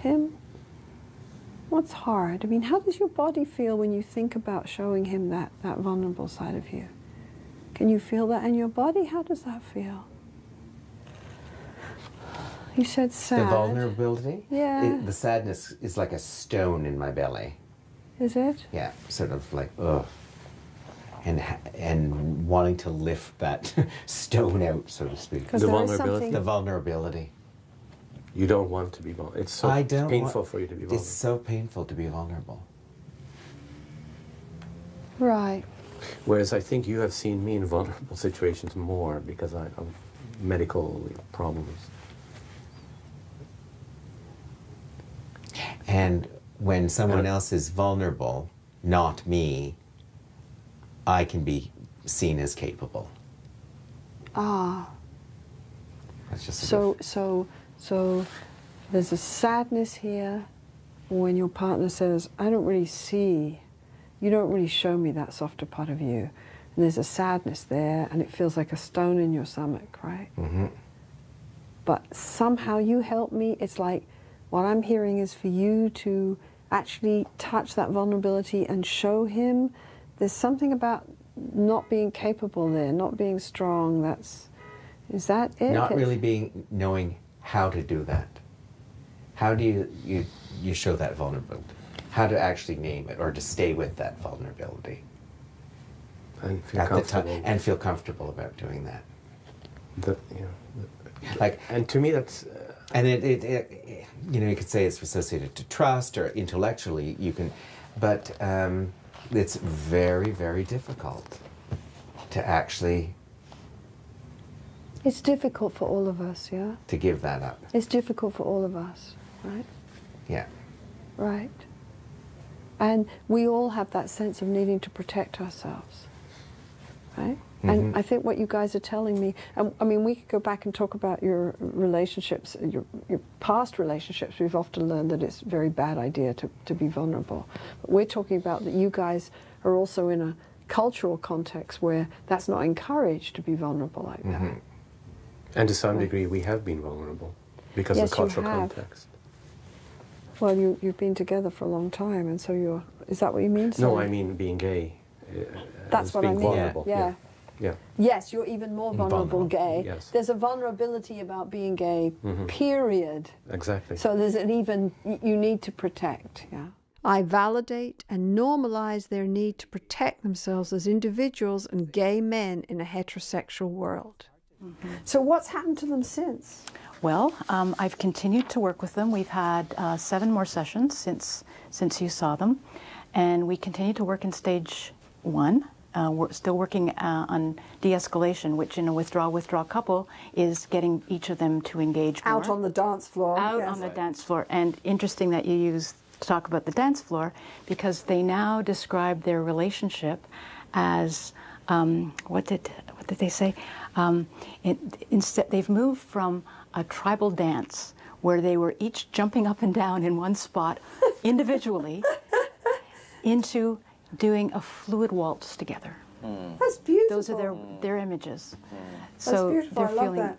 him? What's hard? I mean, how does your body feel when you think about showing him that vulnerable side of you? Can you feel that in your body? How does that feel? You said sad. The vulnerability? Yeah. The sadness is like a stone in my belly. Is it? Yeah, sort of like, ugh. And wanting to lift that stone out, so to speak. Because The there is vulnerability. something. The vulnerability. You don't want to be vulnerable. It's so painful for you to be vulnerable. It's so painful to be vulnerable. Right. Whereas I think you have seen me in vulnerable situations more because of medical problems. And when someone else is vulnerable, not me, I can be seen as capable. Ah. That's just So there's a sadness here when your partner says, I don't really see, you don't really show me that softer part of you. And there's a sadness there, and it feels like a stone in your stomach, right? Mm-hmm. But somehow you help me. It's like what I'm hearing is for you to actually touch that vulnerability and show him there's something about not being capable there, not being strong. Is that it? Not really knowing how to do that. How do you show that vulnerability? How to actually name it or to stay with that vulnerability? And feel at comfortable. the time, and feel comfortable about doing that. Like, and to me that's... and it you know, you could say it's associated to trust or intellectually you can, but it's very, very difficult to actually... It's difficult for all of us, yeah? To give that up. It's difficult for all of us, right? Yeah. Right. And we all have that sense of needing to protect ourselves, right? Mm-hmm. And I think what you guys are telling me, I mean, we could go back and talk about your relationships, your past relationships. We've often learned that it's a very bad idea to be vulnerable. But we're talking about that you guys are also in a cultural context where that's not encouraged to be vulnerable like that. And to some degree, we have been vulnerable because of cultural context. Well, you've been together for a long time, and so is that what you mean? No, I mean being gay. That's what I mean. Vulnerable. Yeah. Yes, you're even more vulnerable gay. Yes. There's a vulnerability about being gay, period. Exactly. So there's an even, you need to protect, yeah. I validate and normalize their need to protect themselves as individuals and gay men in a heterosexual world. So what's happened to them since? Well, I've continued to work with them. We've had 7 more sessions since you saw them, and we continue to work in stage 1. We're still working on de-escalation, which in a withdraw couple is getting each of them to engage more. Out on the dance floor. Out on the dance floor. And interesting that you use to talk about the dance floor, because they now describe their relationship as what did they say? Instead, they've moved from a tribal dance where they were each jumping up and down in one spot individually into doing a fluid waltz together. That's beautiful. Those are their images. That's beautiful. they're I love feeling that.